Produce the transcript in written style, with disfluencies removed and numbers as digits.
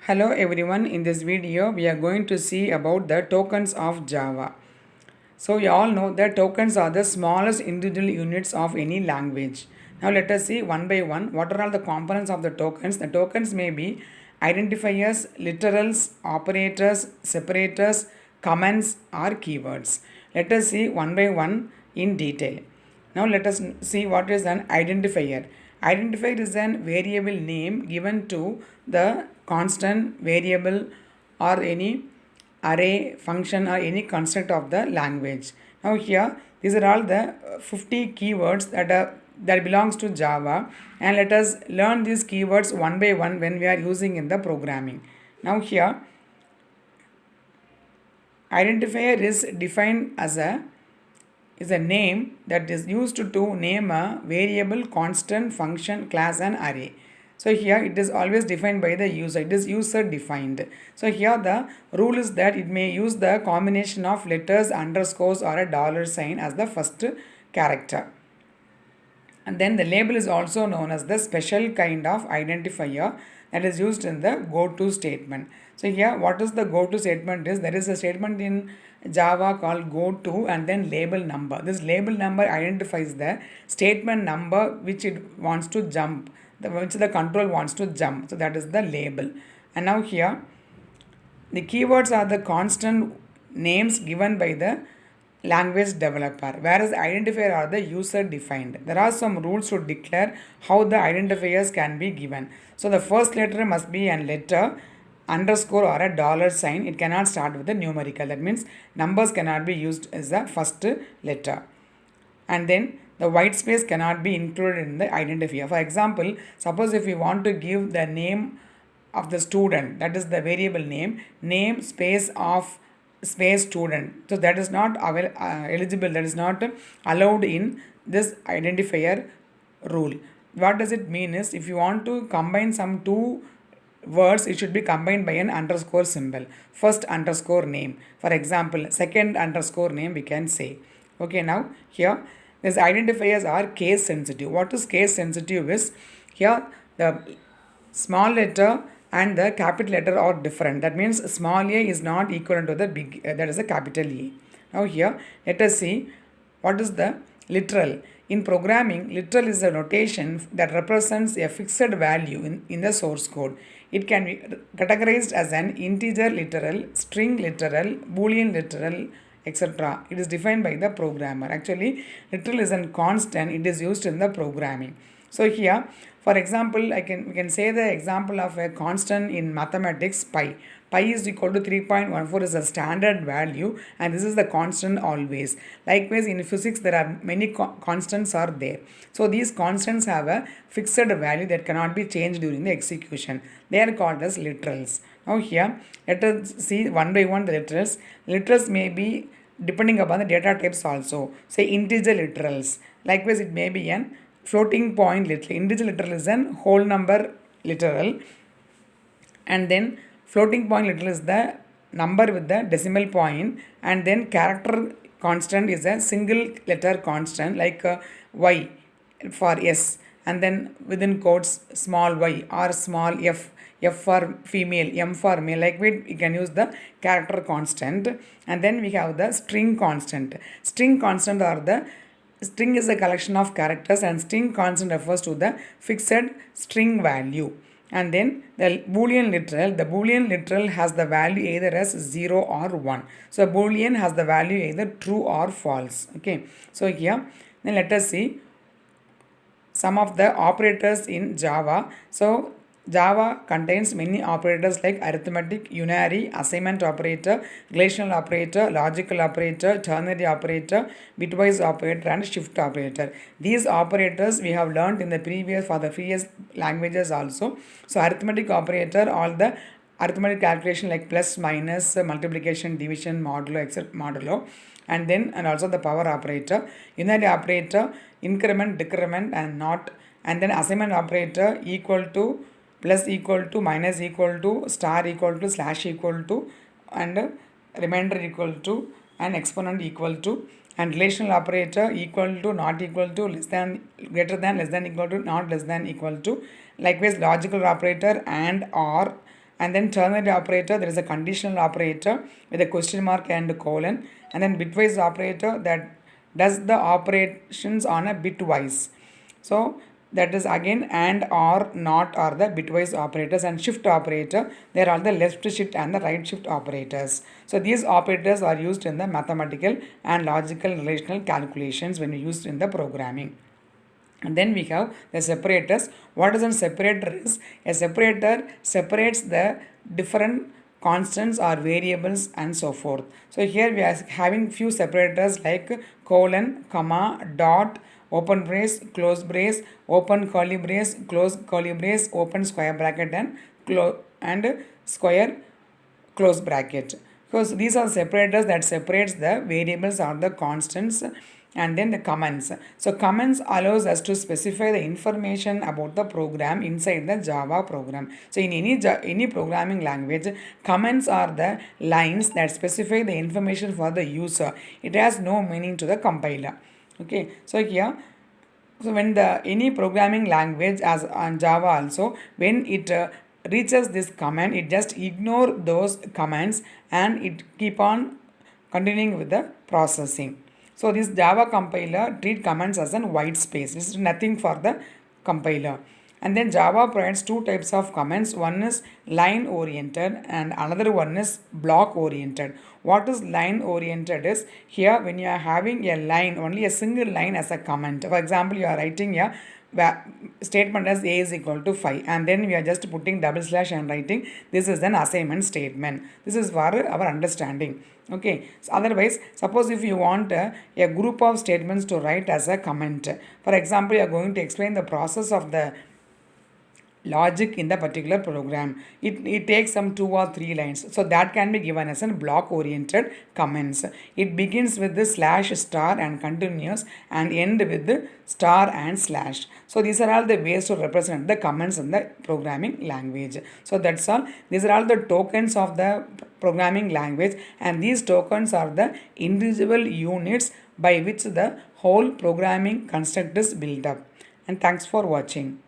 Hello everyone, in this video we are going to see about the tokens of Java. So you all know that tokens are the smallest individual units of any language. Now let us see one by one what are all the components of the tokens. The tokens may be identifiers, literals, operators, separators, comments or keywords. Let us see one by one in detail. Now let us see what is an identifier. Identifier is an variable name given to the constant, variable or any array, function or any construct of the language. Now here these are all the 50 keywords that belongs to Java, and let us learn these keywords one by one when we are using in the programming. Now here identifier is defined as a name that is used to name a variable, constant, function, class and array. So here it is always defined by the user. It is user defined. So here the rule is that it may use the combination of letters, underscores or a dollar sign as the first character. And then the label is also known as the special kind of identifier that is used in the go-to statement. So here what is the go-to statement is there is a statement in Java called go-to and then label number. This label number identifies the statement number which it wants to jump, which the control wants to jump. So that is the label. And now here the keywords are the constant names given by the language developer, whereas identifier are the user defined. There are some rules to declare how the identifiers can be given. So the first letter must be a letter, underscore or a dollar sign. It cannot start with a numerical. That means numbers cannot be used as the first letter. And then the white space cannot be included in the identifier. For example, suppose if we want to give the name of the student, that is the variable name space of space student, so that is not eligible, that is not allowed in this identifier rule. What does it mean is if you want to combine some two words, it should be combined by an underscore symbol. First underscore name, for example, second underscore name we can say. Okay, now here these identifiers are case sensitive. What is case sensitive is here the small letter and the capital letter are different. That means small a is not equivalent to the big that is a capital A. Now here let us see what is the literal. In programming, literal is a notation that represents a fixed value in the source code. It can be categorized as an integer literal, string literal, boolean literal, etc. It is defined by the programmer. Actually, literal is a constant. It is used in the programming. So here, for example, we can say the example of a constant in mathematics, pi. Pi is equal to 3.14 is a standard value, and this is the constant always. Likewise, in physics, there are many constants are there. So these constants have a fixed value that cannot be changed during the execution. They are called as literals. Now here, let us see one by one the literals. Literals may be depending upon the data types also. Say integer literals. Likewise, it may be an floating point literal. Integer literal is an whole number literal, and then floating point literal is the number with the decimal point, and then character constant is a single letter constant like y for s, and then within quotes small y or small f, f for female, m for male. Like we can use the character constant, and then we have the string constant. String constant are the string is a collection of characters, and string constant refers to the fixed string value. And then the boolean literal has the value either as 0 or 1. So boolean has the value either true or false. Okay, so here then let us see some of the operators in Java. So Java contains many operators like arithmetic, unary, assignment operator, relational operator, logical operator, ternary operator, bitwise operator and shift operator. These operators we have learned in the previous languages also. So arithmetic operator, all the arithmetic calculation like plus, minus, multiplication, division, modulo, etc. modulo, and also the power operator, unary operator, increment, decrement and not, and then assignment operator equal to, plus equal to, minus equal to, star equal to, slash equal to, and remainder equal to, and exponent equal to, and relational operator equal to, not equal to, less than, greater than, less than equal to, not less than equal to. Likewise logical operator and or, and then ternary operator, there is a conditional operator with a question mark and colon, and then bitwise operator that does the operations on a bitwise. So that is again and or not are the bitwise operators, and shift operator, there are the left shift and the right shift operators. So these operators are used in the mathematical and logical relational calculations when used in the programming. And then we have the separators. What is a separator is? A separator separates the different constants or variables and so forth. So here we are having few separators like colon, comma, dot, open brace, close brace, open curly brace, close curly brace, open square bracket, and square close bracket. Because these are separators that separates the variables or the constants. And then the comments. So comments allows us to specify the information about the program inside the Java program. So in any programming language, comments are the lines that specify the information for the user. It has no meaning to the compiler. Okay, so here, so when the any programming language as on Java also, when it reaches this command, it just ignore those commands and it keep on continuing with the processing. So this Java compiler treat commands as an white space. This is nothing for the compiler. And then Java provides two types of commands. One is line oriented and another one is block oriented. What is line oriented is here when you are having a line, only a single line as a comment. For example, you are writing a statement as a is equal to 5, and then we are just putting double slash and writing this is an assignment statement. This is for our understanding. Okay, so otherwise, suppose if you want a group of statements to write as a comment, for example, you are going to explain the process of the logic in the particular program. It takes some 2 or 3 lines. So that can be given as a block oriented comments. It begins with the slash star and continues and end with the star and slash. So these are all the ways to represent the comments in the programming language. So that's all. These are all the tokens of the programming language, and these tokens are the individual units by which the whole programming construct is built up. And thanks for watching.